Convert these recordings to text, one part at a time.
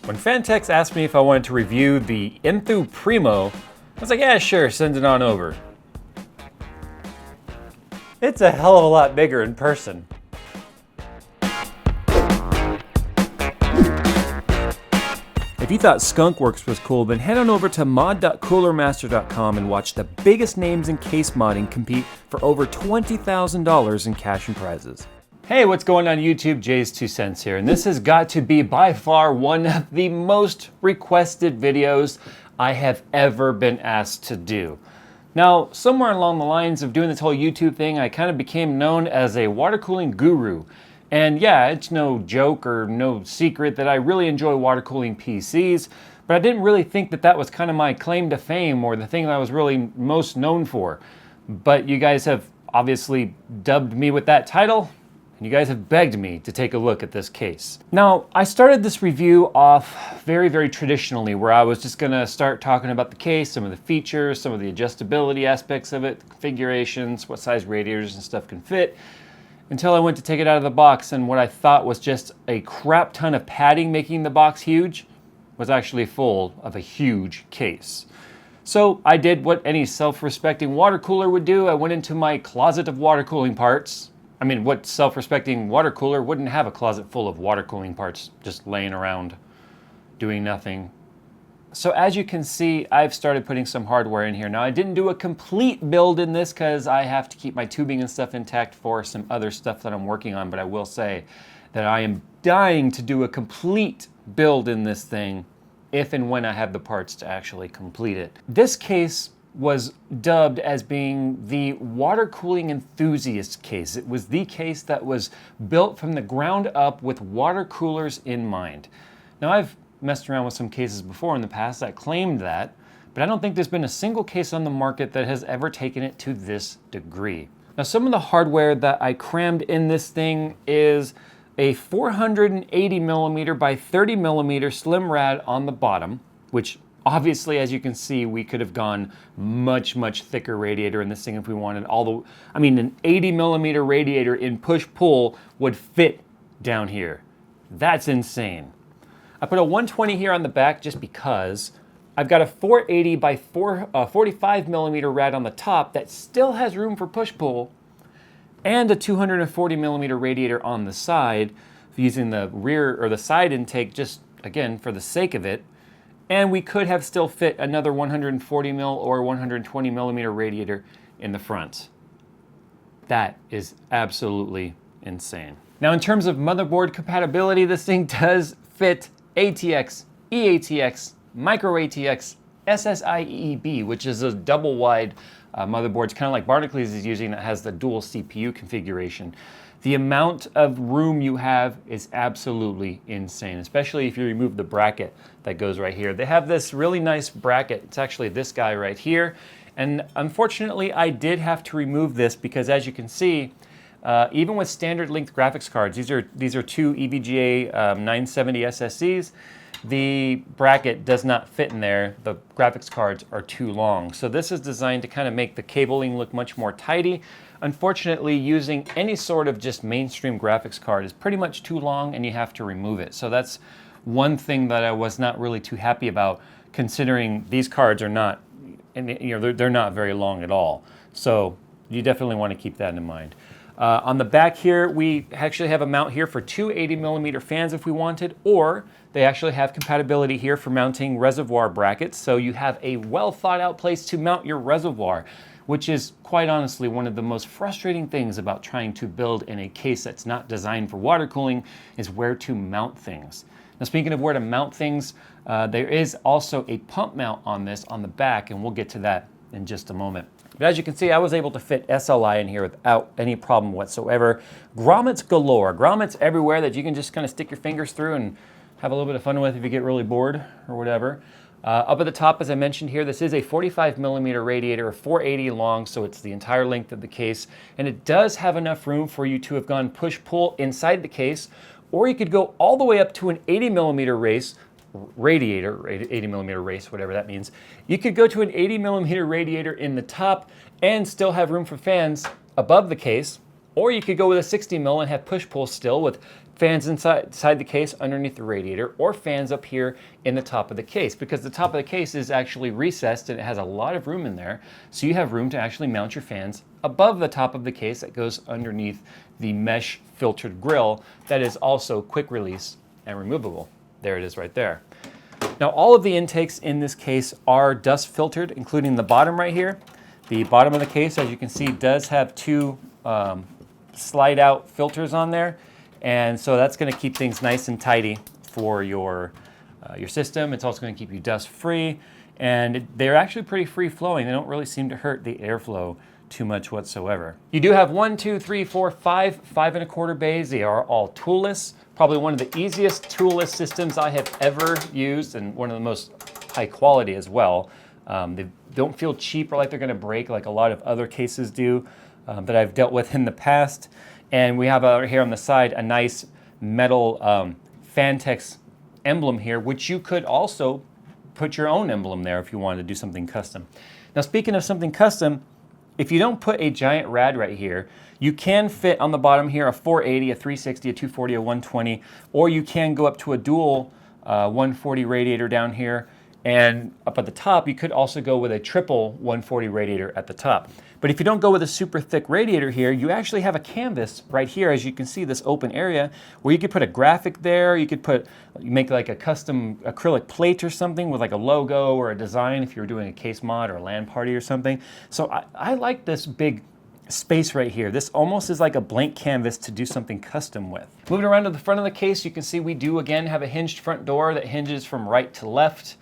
When Phanteks asked me if I wanted to review the Enthoo Primo, I was like, yeah, sure, send it on over. It's a hell of a lot bigger in person. If you thought Skunkworks was cool, then head on over to mod.coolermaster.com and watch the biggest names in case modding compete for over $20,000 in cash and prizes. Hey, what's going on YouTube? JayzTwoCents here, and this has got to be by far one of the most requested videos I have ever been asked to do. Now, somewhere along the lines of doing this whole YouTube thing, I kind of became known as a water cooling guru. And yeah, it's no joke or no secret that I really enjoy water cooling PCs, but I didn't really think that that was kind of my claim to fame or the thing that I was really most known for. But you guys have obviously dubbed me with that title, and you guys have begged me to take a look at this case. Now, I started this review off very traditionally, where I was just gonna start talking about the case, some of the features, some of the adjustability aspects of it, configurations, what size radiators and stuff can fit, until I went to take it out of the box, and what I thought was just a crap ton of padding making the box huge was actually full of a huge case. So I did what any self-respecting water cooler would do. I went into my closet of water cooling parts. I mean, what self-respecting water cooler wouldn't have a closet full of water cooling parts just laying around doing nothing? So as you can see, I've started putting some hardware in here. Now, I didn't do a complete build in this because I have to keep my tubing and stuff intact for some other stuff that I'm working on, but I will say that I am dying to do a complete build in this thing if and when I have the parts to actually complete it. This case was dubbed as being the water cooling enthusiast case. It was the case that was built from the ground up with water coolers in mind. Now, I've messed around with some cases before in the past that claimed that, but I don't think there's been a single case on the market that has ever taken it to this degree. Now, some of the hardware that I crammed in this thing is a 480 millimeter by 30 millimeter slim rad on the bottom, which obviously, as you can see, we could have gone much thicker radiator in this thing if we wanted. An 80 millimeter radiator in push-pull would fit down here. That's insane. I put a 120 here on the back just because. I've got a 480 by 45 millimeter rad on the top that still has room for push-pull, and a 240 millimeter radiator on the side, using the rear or the side intake just, again, for the sake of it. And we could have still fit another 140 mil or 120 millimeter radiator in the front. That is absolutely insane. Now, in terms of motherboard compatibility, this thing does fit ATX, eATX, micro ATX, SSIEB, which is a double wide motherboard, kind of like Barnacules is using, that has the dual CPU configuration. The amount of room you have is absolutely insane, especially if you remove the bracket that goes right here. They have this really nice bracket. It's actually this guy right here. And unfortunately, I did have to remove this because, as you can see, even with standard length graphics cards, these are two EVGA 970 SSCs, the bracket does not fit in there. The graphics cards are too long. So this is designed to kind of make the cabling look much more tidy. Unfortunately, using any sort of just mainstream graphics card is pretty much too long, and you have to remove it. So that's one thing that I was not really too happy about, considering these cards are not, they're not very long at all. So you definitely want to keep that in mind. On the back here, we actually have a mount here for two 80 millimeter fans if we wanted, or they actually have compatibility here for mounting reservoir brackets. So you have a well thought out place to mount your reservoir, which is quite honestly one of the most frustrating things about trying to build in a case that's not designed for water cooling, is where to mount things. Now, speaking of where to mount things, there is also a pump mount on this on the back, and we'll get to that in just a moment. But as you can see, I was able to fit SLI in here without any problem whatsoever. Grommets galore. Grommets everywhere that you can just kind of stick your fingers through and have a little bit of fun with if you get really bored or whatever. Up at the top, as I mentioned here, this is a 45 millimeter radiator, 480 long, so it's the entire length of the case. And it does have enough room for you to have gone push-pull inside the case, or you could go all the way up to an 80 millimeter radiator, 80 millimeter race, whatever that means. You could go to an 80 millimeter radiator in the top and still have room for fans above the case, or you could go with a 60 mil and have push-pull still with fans inside the case underneath the radiator, or fans up here in the top of the case, because the top of the case is actually recessed and it has a lot of room in there. So you have room to actually mount your fans above the top of the case that goes underneath the mesh filtered grill that is also quick release and removable. There it is right there. Now all of the intakes in this case are dust filtered, including the bottom right here. The bottom of the case, as you can see, does have two slide out filters on there. And so that's going to keep things nice and tidy for your system. It's also going to keep you dust free, and they're actually pretty free flowing. They don't really seem to hurt the airflow too much whatsoever. You do have 1, 2, 3, 4, 5 5¼ bays. They are all toolless. Probably one of the easiest toolless systems I have ever used, and one of the most high quality as well. They don't feel cheap or like they're going to break like a lot of other cases do that I've dealt with in the past. And we have here on the side a nice metal Phanteks emblem here, which you could also put your own emblem there if you wanted to do something custom. Now, speaking of something custom, if you don't put a giant rad right here, you can fit on the bottom here a 480, a 360, a 240, a 120, or you can go up to a dual 140 radiator down here. And up at the top, you could also go with a triple 140 radiator at the top. But if you don't go with a super thick radiator here, you actually have a canvas right here, as you can see, this open area, where you could put a graphic there, you could make like a custom acrylic plate or something with like a logo or a design if you were doing a case mod or a LAN party or something. So I like this big space right here. This almost is like a blank canvas to do something custom with. Moving around to the front of the case, you can see we do again have a hinged front door that hinges from right to left.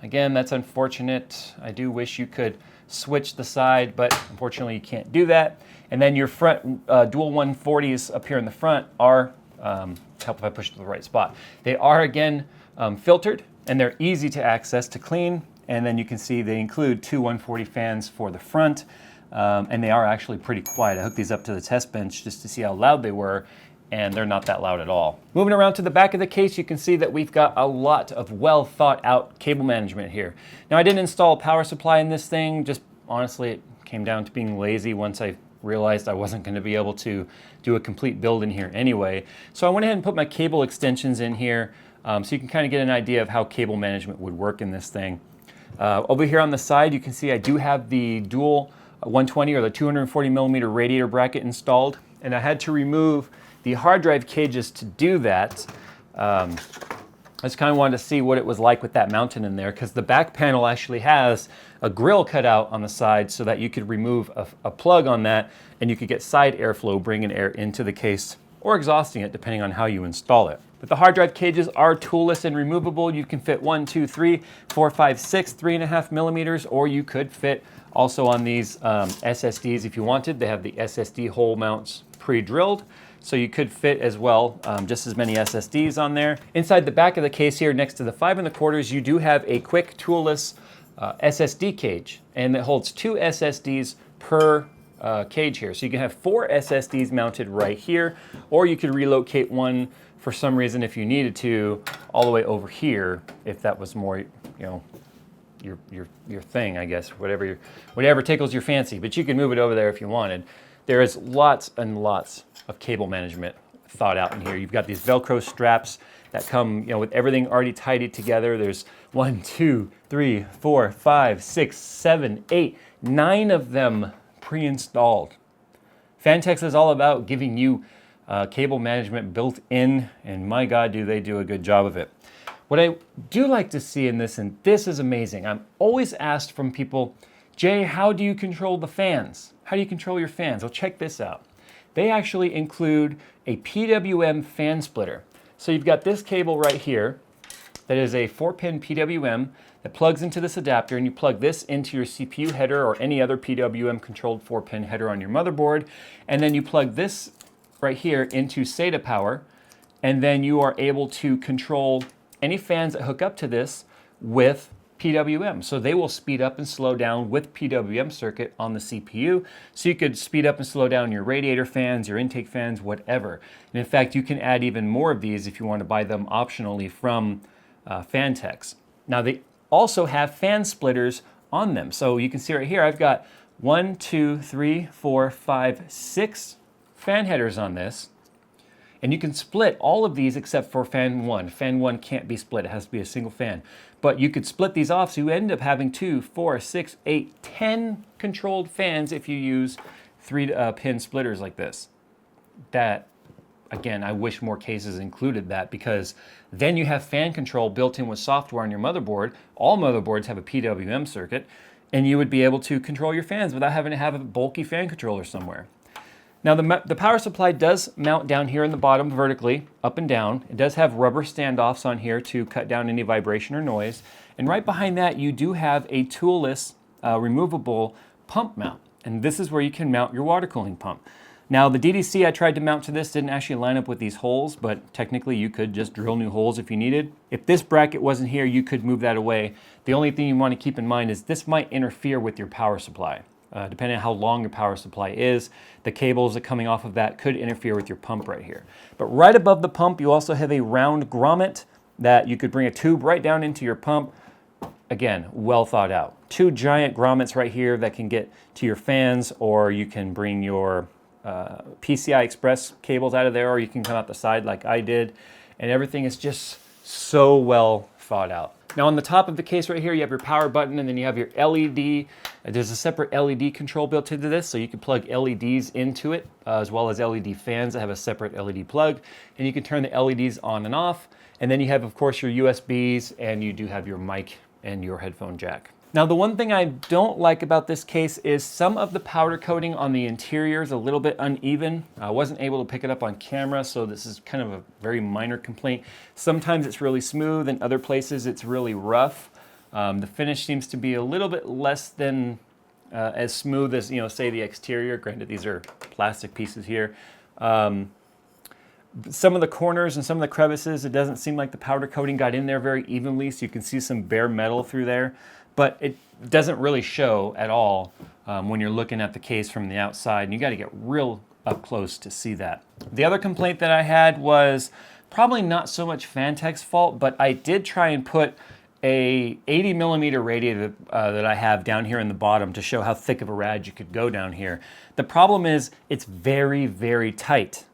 Again, that's unfortunate. I do wish you could switch the side, but unfortunately you can't do that. And then your front dual 140s up here in the front are, help if I push to the right spot, they are again filtered, and they're easy to access to clean. And then you can see they include two 140 fans for the front, and they are actually pretty quiet. I hooked these up to the test bench just to see how loud they were, and they're not that loud at all. Moving around to the back of the case, you can see that we've got a lot of well thought out cable management here. Now, I didn't install a power supply in this thing, just honestly it came down to being lazy once I realized I wasn't going to be able to do a complete build in here anyway. So I went ahead and put my cable extensions in here so you can kind of get an idea of how cable management would work in this thing. Over here on the side, you can see I do have the dual 120 or the 240 millimeter radiator bracket installed, and I had to remove the hard drive cages to do that. I just kind of wanted to see what it was like with that mounted in there, because the back panel actually has a grill cut out on the side so that you could remove a plug on that and you could get side airflow bringing air into the case or exhausting it depending on how you install it. But the hard drive cages are toolless and removable. You can fit 1, 2, 3, 4, 5, 6, 3.5 millimeters, or you could fit also on these SSDs if you wanted. They have the SSD hole mounts pre-drilled, so you could fit as well just as many SSDs on there. Inside the back of the case here, next to the 5 1/4, you do have a quick toolless SSD cage, and it holds 2 SSDs per cage here. So you can have 4 SSDs mounted right here, or you could relocate one for some reason if you needed to all the way over here if that was more, you know, your thing, I guess, whatever tickles your fancy. But you can move it over there if you wanted. There is lots and lots of cable management thought out in here. You've got these Velcro straps that come, you know, with everything already tidied together. There's 1, 2, 3, 4, 5, 6, 7, 8, 9 of them pre-installed. Phanteks is all about giving you cable management built in, and my God, do they do a good job of it. What I do like to see in this, and this is amazing, I'm always asked from people, Jay, how do you control the fans? How do you control your fans? Well, check this out. They actually include a PWM fan splitter. So you've got this cable right here that is a 4-pin PWM that plugs into this adapter, and you plug this into your CPU header or any other PWM controlled 4-pin header on your motherboard, and then you plug this right here into SATA power, and then you are able to control any fans that hook up to this with PWM. So they will speed up and slow down with PWM circuit on the CPU. So you could speed up and slow down your radiator fans, your intake fans, whatever. And in fact, you can add even more of these if you want to buy them optionally from Phanteks. Now they also have fan splitters on them. So you can see right here, I've got 1, 2, 3, 4, 5, 6 fan headers on this. And you can split all of these except for fan 1. Fan 1 can't be split, it has to be a single fan. But you could split these off, so you end up having 2, 4, 6, 8, 10 controlled fans if you use 3-pin splitters like this. That, again, I wish more cases included that, because then you have fan control built in with software on your motherboard. All motherboards have a PWM circuit, and you would be able to control your fans without having to have a bulky fan controller somewhere. Now the power supply does mount down here in the bottom vertically, up and down. It does have rubber standoffs on here to cut down any vibration or noise. And right behind that you do have a toolless, removable pump mount. And this is where you can mount your water cooling pump. Now the DDC I tried to mount to this didn't actually line up with these holes, but technically you could just drill new holes if you needed. If this bracket wasn't here, you could move that away. The only thing you want to keep in mind is this might interfere with your power supply. Depending on how long your power supply is, the cables that are coming off of that could interfere with your pump right here. But right above the pump, you also have a round grommet that you could bring a tube right down into your pump. Again, well thought out. 2 giant grommets right here that can get to your fans, or you can bring your PCI Express cables out of there, or you can come out the side like I did, and everything is just so well thought out. Now on the top of the case right here, you have your power button, and then you have your LED. There's a separate LED control built into this, so you can plug LEDs into it, as well as LED fans that have a separate LED plug, and you can turn the LEDs on and off. And then you have, of course, your USBs, and you do have your mic and your headphone jack. Now the one thing I don't like about this case is some of the powder coating on the interior is a little bit uneven. I wasn't able to pick it up on camera, so this is kind of a very minor complaint. Sometimes it's really smooth, and other places it's really rough. The finish seems to be a little bit less than as smooth as, say the exterior. Granted, these are plastic pieces here. Some of the corners and some of the crevices, it doesn't seem like the powder coating got in there very evenly, so you can see some bare metal through there. But it doesn't really show at all when you're looking at the case from the outside, and you got to get real up close to see that. The other complaint that I had was probably not so much Phanteks' fault, but I did try and put a 80mm radiator that I have down here in the bottom to show how thick of a rad you could go down here. The problem is it's very, very tight.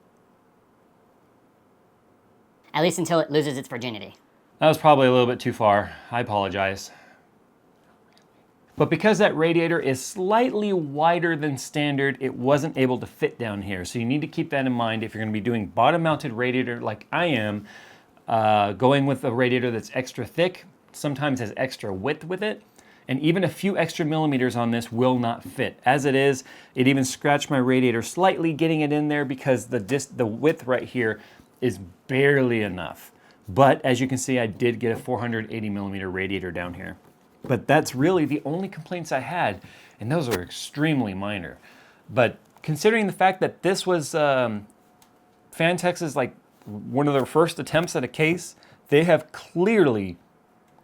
At least until it loses its virginity. That was probably a little bit too far. I apologize. But because that radiator is slightly wider than standard, it wasn't able to fit down here. So you need to keep that in mind if you're going to be doing bottom-mounted radiator like I am. Going with a radiator that's extra thick, sometimes has extra width with it, and even a few extra millimeters on this will not fit. As it is, it even scratched my radiator slightly getting it in there because the width right here is barely enough. But as you can see, I did get a 480mm radiator down here. But that's really the only complaints I had, and those are extremely minor. But considering the fact that this was Phanteks' like one of their first attempts at a case, they have clearly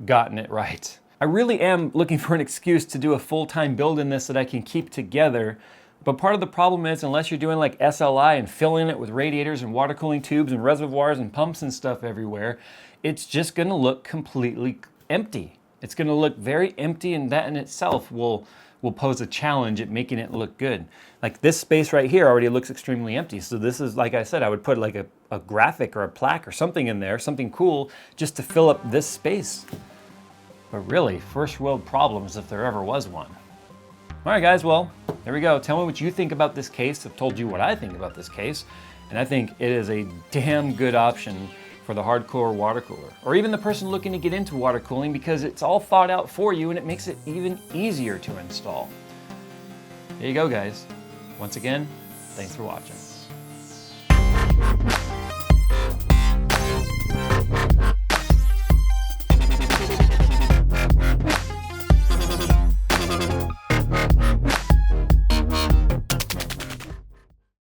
gotten it right. I really am looking for an excuse to do a full-time build in this that I can keep together. But part of the problem is, unless you're doing like SLI and filling it with radiators and water cooling tubes and reservoirs and pumps and stuff everywhere, it's just gonna look completely empty. It's gonna look very empty, and that in itself will pose a challenge at making it look good. Like this space right here already looks extremely empty. So this is, like I said, I would put like a graphic or a plaque or something in there, something cool, just to fill up this space. But really, first world problems if there ever was one. All right, guys, well, there we go. Tell me what you think about this case. I've told you what I think about this case, and I think it is a damn good option for the hardcore water cooler, or even the person looking to get into water cooling, because it's all thought out for you and it makes it even easier to install. There you go, guys. Once again, thanks for watching.